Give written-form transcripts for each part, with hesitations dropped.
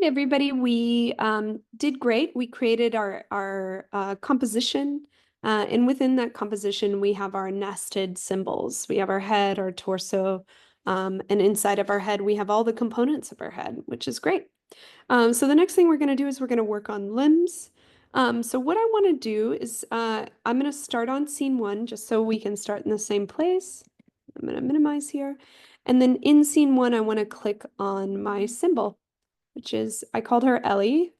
Everybody, we did great. We created our composition, and within that composition, we have our nested symbols. We have our head, our torso, and inside of our head, we have all the components of our head, which is great. So the next thing we're going to do is we're going to work on limbs. So what I want to do is I'm going to start on scene one, just so we can start in the same place. I'm going to minimize here. And then in scene one, I want to click on my symbol, which is, I called her Ellie,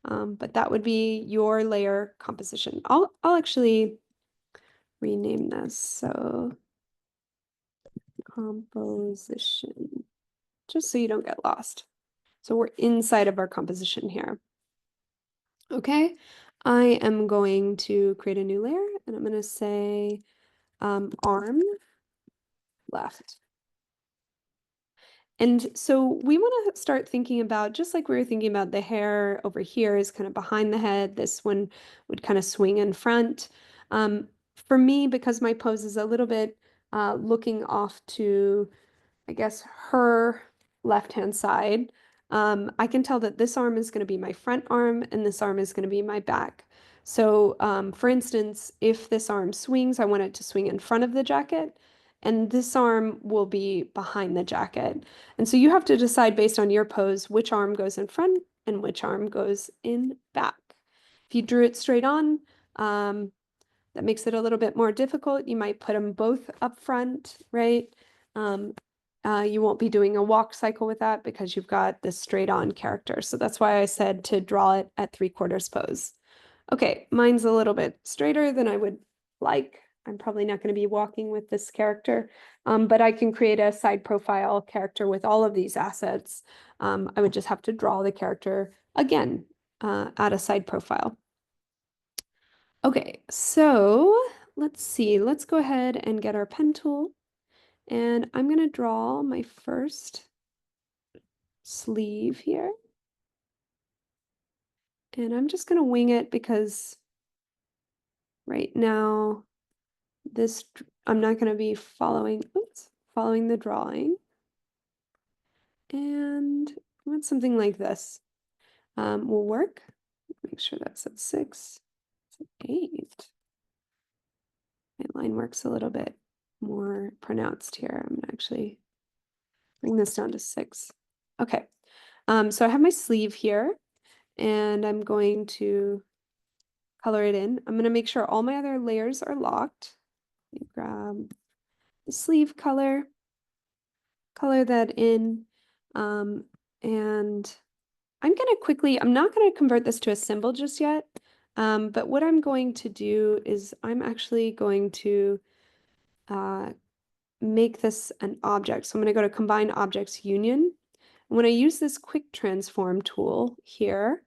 but that would be your layer composition. I'll actually rename this. So composition, just so you don't get lost. So we're inside of our composition here. Okay, I am going to create a new layer and I'm going to say arm left. And so we want to start thinking about, just like we were thinking about the hair over here is kind of behind the head, this one would kind of swing in front. For me, because my pose is a little bit looking off to, I guess, her left-hand side, I can tell that this arm is going to be my front arm and this arm is going to be my back. So for instance, if this arm swings, I want it to swing in front of the jacket, and this arm will be behind the jacket. And so you have to decide based on your pose which arm goes in front and which arm goes in back. If you drew it straight on, that makes it a little bit more difficult. You might put them both up front, right? You won't be doing a walk cycle with that because you've got this straight on character. So that's why I said to draw it at 3/4 pose. Okay, mine's a little bit straighter than I would like. I'm probably not going to be walking with this character, but I can create a side profile character with all of these assets. I would just have to draw the character again, add a side profile. Okay, so let's see. Let's go ahead and get our pen tool. And I'm going to draw my first sleeve here. And I'm just going to wing it because right now I'm not going to be following the drawing. And I want something like this will work. Make sure that's at 6, it's at 8. My line works a little bit more pronounced here. I'm gonna actually bring this down to 6. Okay, so I have my sleeve here and I'm going to color it in. I'm gonna make sure all my other layers are locked. Let me grab the sleeve color that in, and I'm not gonna convert this to a symbol just yet, but what I'm going to do is I'm actually going to make this an object. So I'm going to go to Combine Objects Union. And when I use this Quick Transform tool here,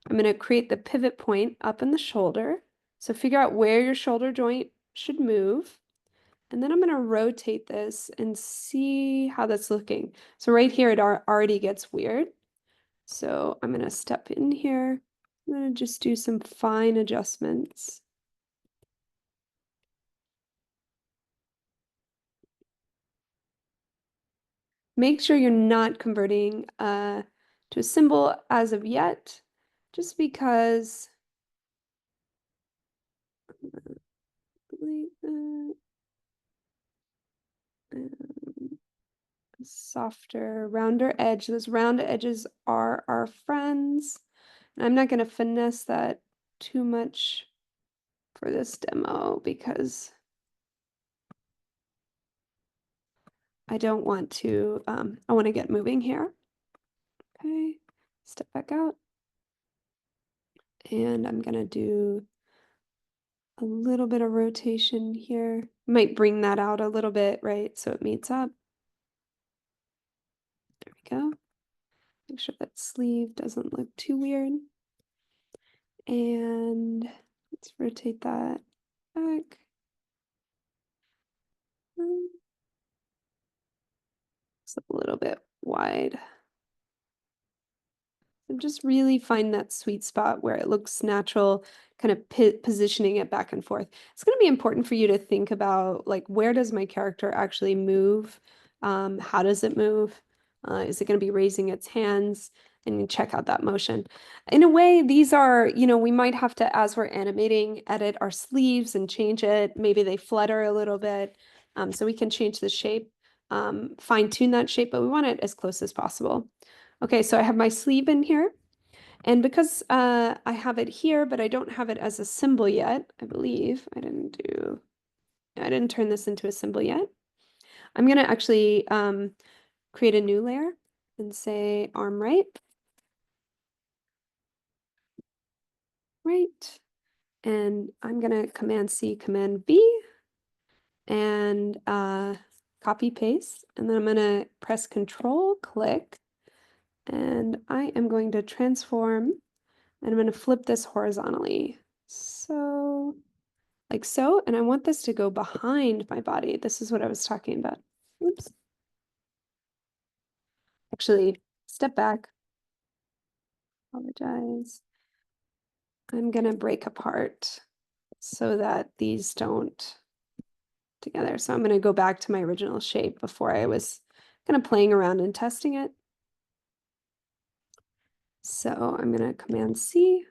I'm going to create the pivot point up in the shoulder. So figure out where your shoulder joint should move. And then I'm going to rotate this and see how that's looking. So right here, it already gets weird. So I'm going to step in here. I'm going to just do some fine adjustments. Make sure you're not converting to a symbol as of yet, just because softer, rounder edge. Those round edges are our friends. And I'm not going to finesse that too much for this demo because I don't want to, I want to get moving here. Okay, step back out. And I'm going to do a little bit of rotation here. Might bring that out a little bit, right? So it meets up. There we go. Make sure that sleeve doesn't look too weird. And let's rotate that back. It's a little bit wide. And just really find that sweet spot where it looks natural, kind of positioning it back and forth. It's going to be important for you to think about, like, where does my character actually move? How does it move? Is it going to be raising its hands? And you check out that motion. In a way, these are, we might have to, as we're animating, edit our sleeves and change it. Maybe they flutter a little bit. So we can change the shape, fine tune that shape, but we want it as close as possible. Okay, so I have my sleeve in here. And because I have it here, but I don't have it as a symbol yet, I believe. I didn't turn this into a symbol yet. I'm going to actually create a new layer and say arm right. Right. And I'm going to Command C, Command V, and copy paste. And then I'm going to press Control click. And I am going to transform, and I'm going to flip this horizontally. So, like so. And I want this to go behind my body. This is what I was talking about. Oops. Actually, step back. Apologize. I'm going to break apart so that these don't together. So I'm going to go back to my original shape before I was kind of playing around and testing it. So I'm going to Command C,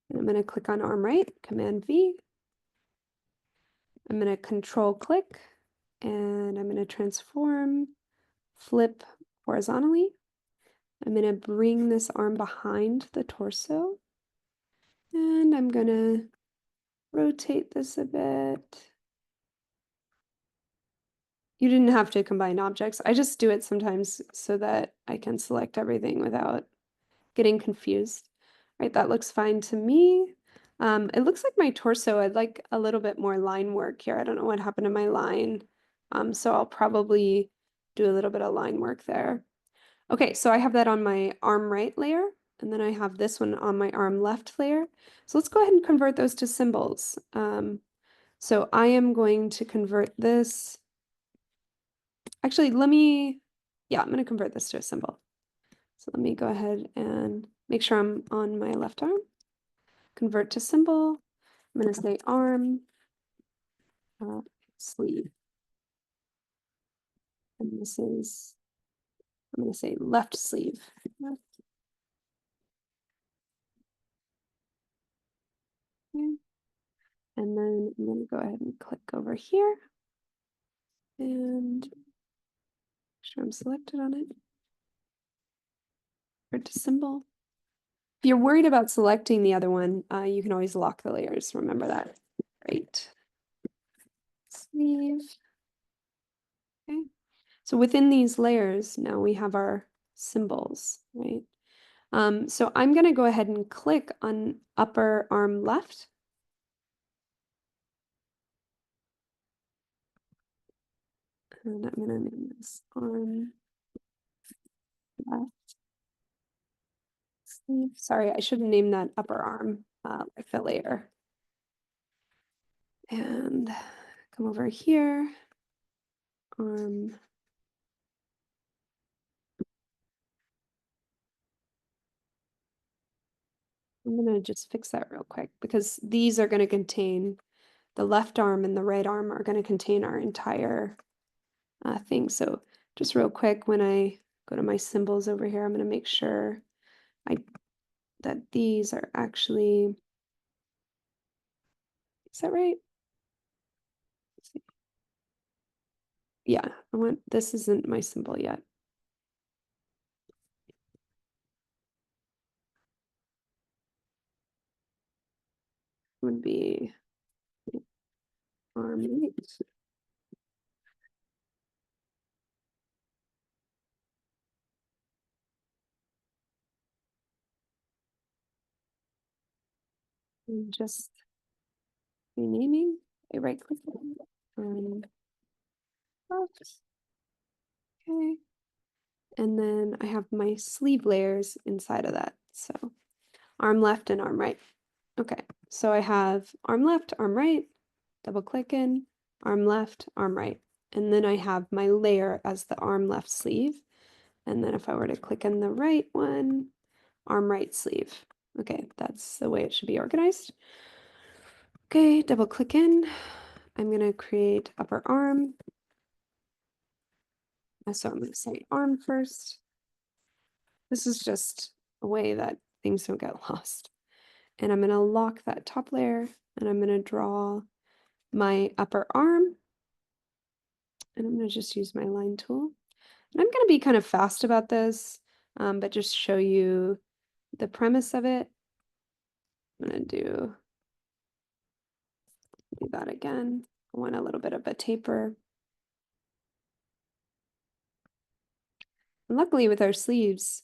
and I'm going to click on arm right, Command V. I'm going to Control click, and I'm going to transform, flip horizontally. I'm going to bring this arm behind the torso, and I'm going to rotate this a bit. You didn't have to combine objects. I just do it sometimes so that I can select everything without getting confused. Right, that looks fine to me. It looks like my torso, I'd like a little bit more line work here. I don't know what happened to my line. So I'll probably do a little bit of line work there. Okay, so I have that on my arm right layer, and then I have this one on my arm left layer. So let's go ahead and convert those to symbols. So I am going to convert this. Actually, I'm going to convert this to a symbol. So let me go ahead and make sure I'm on my left arm. Convert to symbol. I'm going to say arm, sleeve. And I'm going to say left sleeve. Left. Okay. And then I'm going to go ahead and click over here and make sure I'm selected on it. Convert to symbol. If you're worried about selecting the other one, you can always lock the layers. Remember that. Great. Sleeve. Okay. So within these layers, now we have our symbols, right? So I'm going to go ahead and click on upper arm left. And I'm going to name this arm left sleeve. Sorry, I should have named that upper arm like the layer. And come over here, arm. I'm going to just fix that real quick because these are going to contain the left arm and the right arm are going to contain our entire thing. So just real quick, when I go to my symbols over here, I'm going to make sure that these are actually, is that right? Yeah, this isn't my symbol yet. Would be arm right. And just renaming, I right click left. Okay. And then I have my sleeve layers inside of that. So arm left and arm right. Okay, so I have arm left, arm right, double click in, arm left, arm right. And then I have my layer as the arm left sleeve. And then if I were to click in the right one, arm right sleeve. Okay, that's the way it should be organized. Okay, double click in. I'm going to create upper arm. So I'm going to say arm first. This is just a way that things don't get lost. And I'm going to lock that top layer and I'm going to draw my upper arm. And I'm going to just use my line tool. And I'm going to be kind of fast about this, but just show you the premise of it. I'm going to do that again. I want a little bit of a taper. And luckily with our sleeves,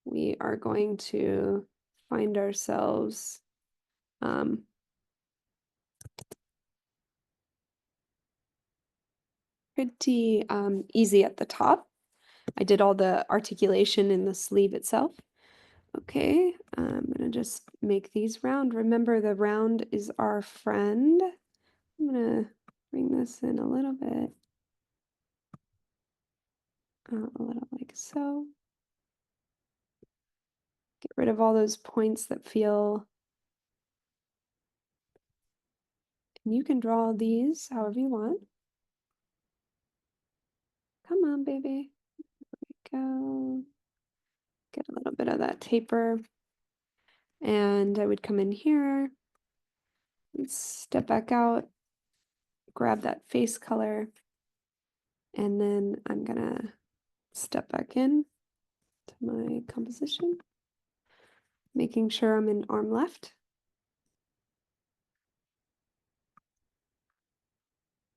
we are going to find ourselves pretty easy at the top. I did all the articulation in the sleeve itself. Okay, I'm gonna just make these round. Remember, the round is our friend. I'm gonna bring this in a little bit. A little like so. Get rid of all those points that feel. And you can draw these however you want. Come on, baby. There we go. Get a little bit of that taper. And I would come in here and step back out, grab that face color, and then I'm gonna step back in to my composition, making sure I'm in arm left.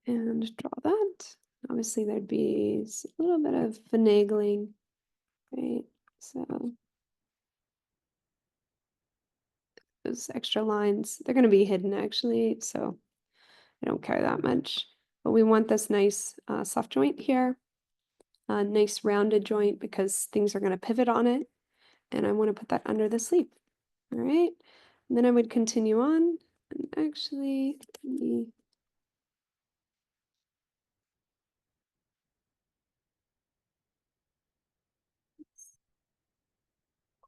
And draw that. Obviously there'd be a little bit of finagling, right? So those extra lines, they're gonna be hidden actually, so I don't care that much. But we want this nice soft joint here, a nice rounded joint because things are gonna pivot on it. And I wanna put that under the sleeve, all right? And then I would continue on and actually, let me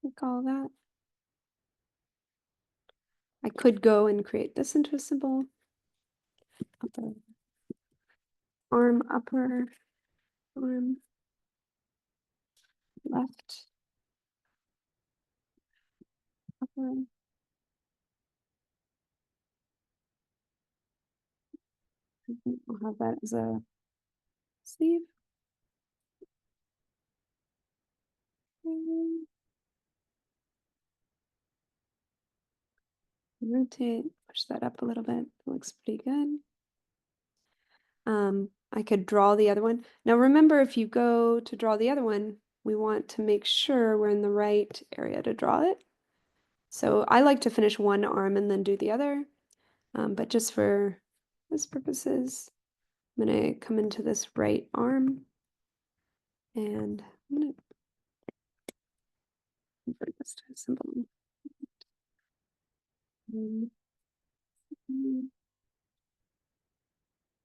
click all that. I could go and create this into a symbol. Upper arm, upper arm, left, upper. I'll have that as a sleeve. Rotate, push that up a little bit. It looks pretty good. I could draw the other one. Now remember, if you go to draw the other one, we want to make sure we're in the right area to draw it. So I like to finish one arm and then do the other. But just for this purposes, I'm gonna come into this right arm and I'm gonna convert this to a symbol.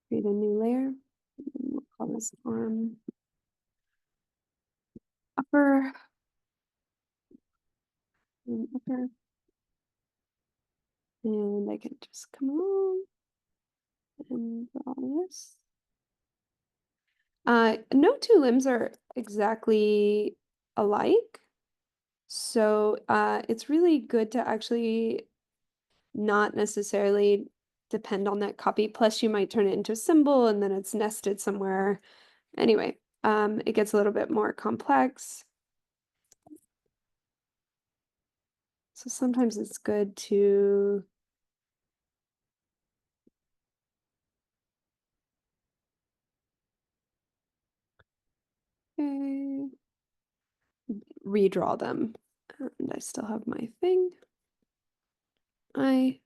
Create a new layer. We'll call this arm upper and upper. And I can just come along and draw this. No two limbs are exactly alike. So it's really good to actually not necessarily depend on that copy. Plus you might turn it into a symbol and then it's nested somewhere. Anyway, it gets a little bit more complex. So sometimes it's good to redraw them. And I still have my thing. I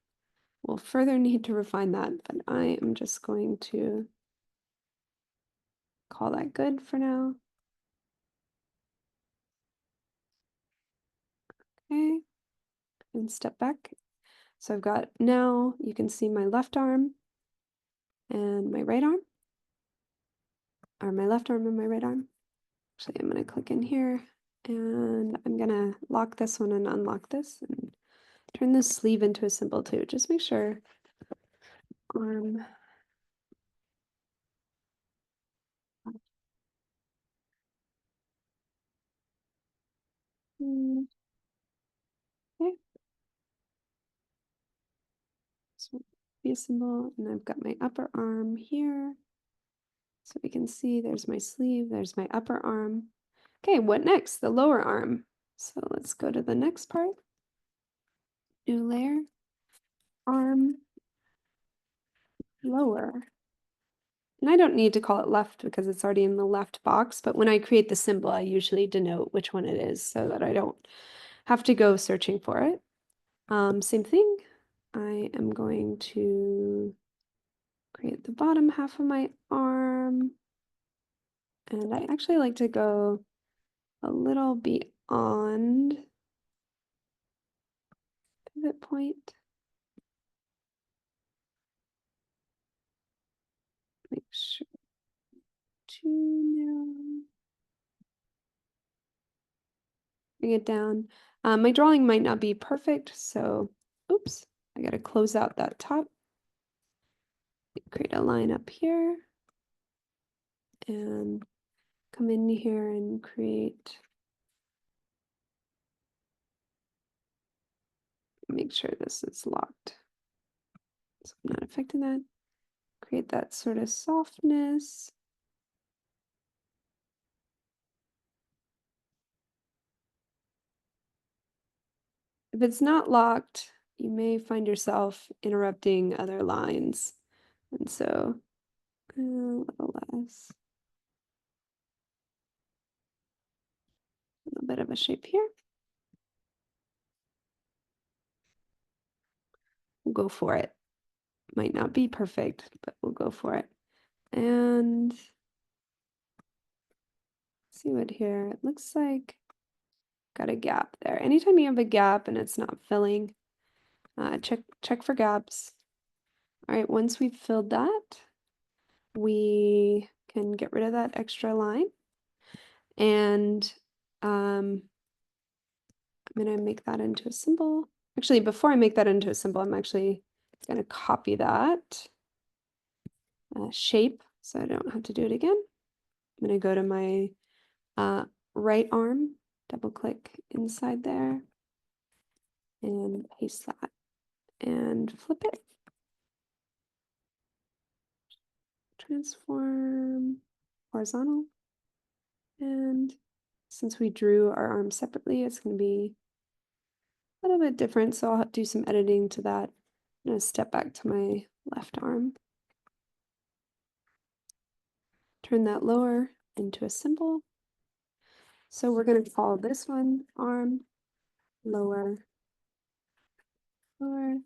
will further need to refine that, but I am just going to call that good for now. Okay, and step back. So I've got, now you can see my left arm and my right arm, or my left arm and my right arm. Actually, I'm gonna click in here and I'm gonna lock this one and unlock this and turn this sleeve into a symbol too. Just make sure arm. be a symbol. And I've got my upper arm here. So we can see there's my sleeve, there's my upper arm. Okay, what next? The lower arm. So let's go to the next part. New layer, arm, lower. And I don't need to call it left because it's already in the left box, but when I create the symbol, I usually denote which one it is so that I don't have to go searching for it. Same thing. I am going to create the bottom half of my arm. And I actually like to go a little beyond pivot point. Make sure to narrow. Bring it down. My drawing might not be perfect, so oops, I gotta close out that top. Create a line up here and come in here and create. Make sure this is locked. So I'm not affecting that. Create that sort of softness. If it's not locked, you may find yourself interrupting other lines. And so a little less. A little bit of a shape here. We'll go for it. Might not be perfect, but we'll go for it. And see what here. It looks like got a gap there. Anytime you have a gap and it's not filling, check for gaps. All right, once we've filled that, we can get rid of that extra line. And I'm gonna make that into a symbol. Actually, before I make that into a symbol, I'm actually gonna copy that shape so I don't have to do it again. I'm gonna go to my right arm, double click inside there and paste that and flip it. Transform horizontal. And since we drew our arms separately, it's going to be a little bit different. So I'll do some editing to that. I'm going to step back to my left arm. Turn that lower into a symbol. So we're going to call this one arm, lower, lower,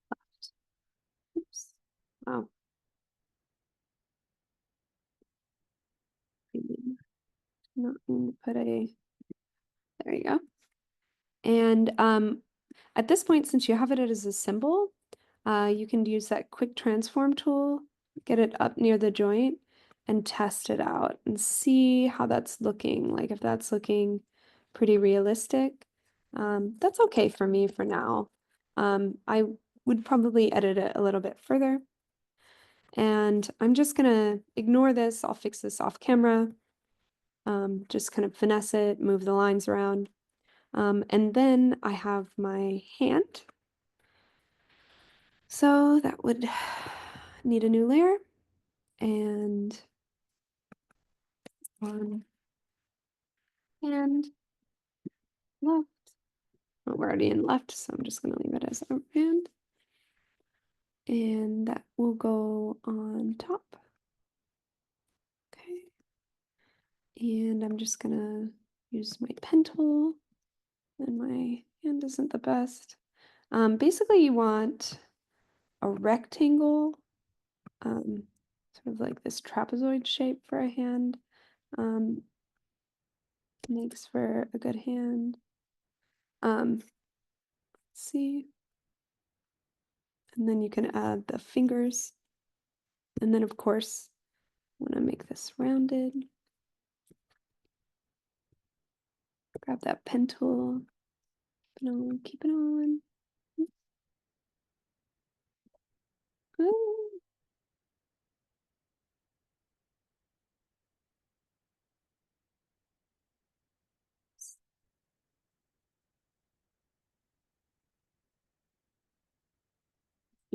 left. Oops. Wow. Not going to put a, there you go. And at this point, since you have it as a symbol, you can use that quick transform tool, get it up near the joint and test it out and see how that's looking. Like if that's looking pretty realistic, that's okay for me for now. I would probably edit it a little bit further. And I'm just gonna ignore this. I'll fix this off camera. Just kind of finesse it, move the lines around. And then I have my hand. So that would need a new layer and arm, hand, left. Well, we're already in left, so I'm just going to leave it as a hand. And that will go on top. Okay. And I'm just going to use my pen tool. And my hand isn't the best. Basically, you want a rectangle, sort of like this trapezoid shape for a hand. Makes for a good hand. Let's see. And then you can add the fingers. And then of course, I want to make this rounded. Grab that pen tool. Keep it on. Oh.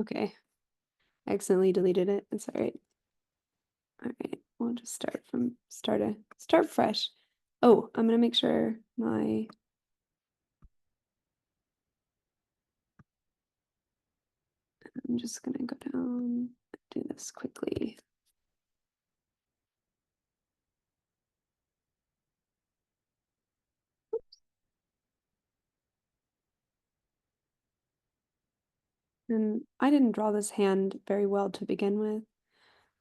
Okay, I accidentally deleted it. It's all right. All right, we'll just start fresh. Oh, I'm gonna make sure I'm just gonna go down, do this quickly. And I didn't draw this hand very well to begin with.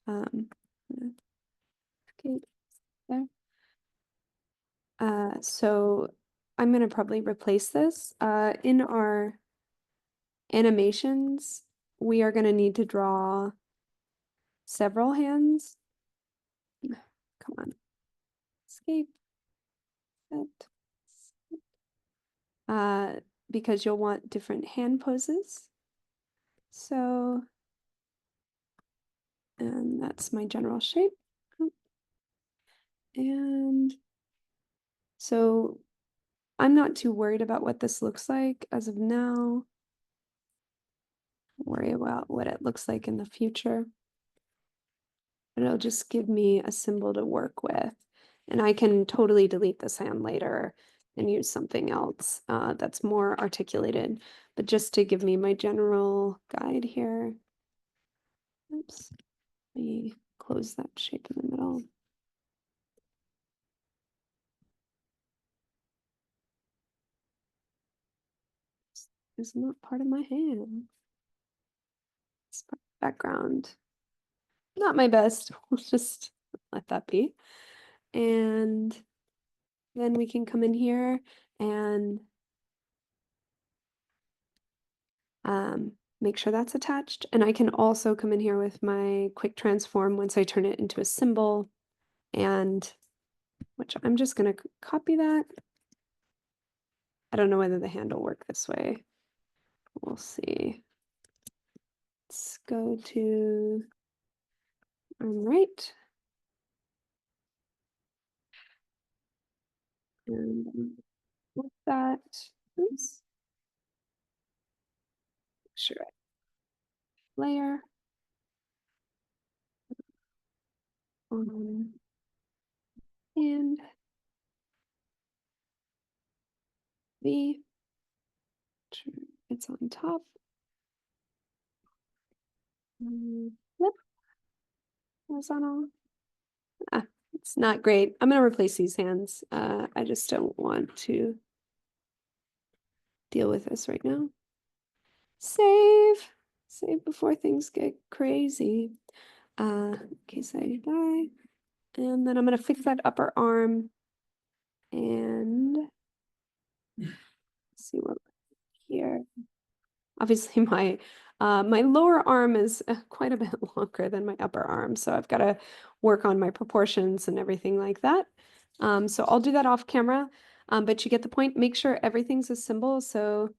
Okay, there. So I'm gonna probably replace this. In our animations, we are gonna need to draw several hands. Come on, escape. Set. Because you'll want different hand poses. So, and that's my general shape. And so I'm not too worried about what this looks like as of now. Worry about what it looks like in the future. It'll just give me a symbol to work with. And I can totally delete this hand later and use something else that's more articulated. But just to give me my general guide here. Oops. Let me close that shape in the middle. This is not part of my hand. It's background. Not my best. We'll just let that be. And then we can come in here and make sure that's attached. And I can also come in here with my quick transform once I turn it into a symbol, and which I'm just going to copy that. I don't know whether the hand will work this way. We'll see. Let's go to right. And with that, oops, sure, layer. And V, it's on top. Yep, horizontal. It's not great. I'm gonna replace these hands. I just don't want to deal with this right now. Save before things get crazy. In case I die. And then I'm gonna fix that upper arm and see what here. Obviously my my lower arm is quite a bit longer than my upper arm, so I've got to work on my proportions and everything like that. So I'll do that off camera, but you get the point. Make sure everything's a symbol. So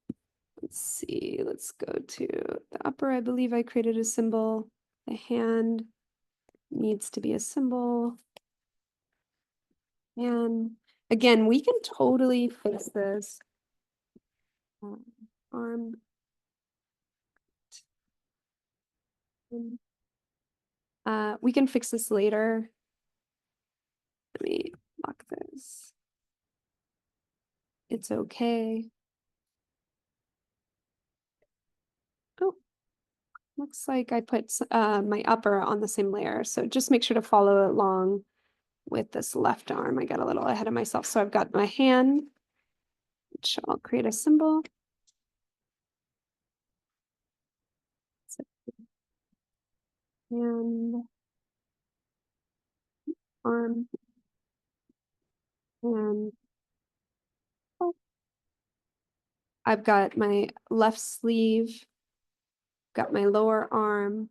let's see, let's go to the upper. I believe I created a symbol. The hand needs to be a symbol. And again, we can totally fix this. Arm. We can fix this later. Let me lock this. It's okay. Oh, looks like I put my upper on the same layer. So just make sure to follow along with this left arm. I got a little ahead of myself. So I've got my hand, which I'll create a symbol. And arm and I've got my left sleeve, got my lower arm,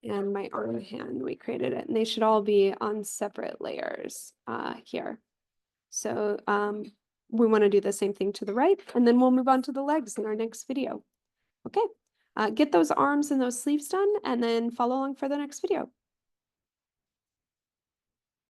and my arm hand. We created it, and they should all be on separate layers here. So we want to do the same thing to the right, and then we'll move on to the legs in our next video. Okay, get those arms and those sleeves done, and then follow along for the next video.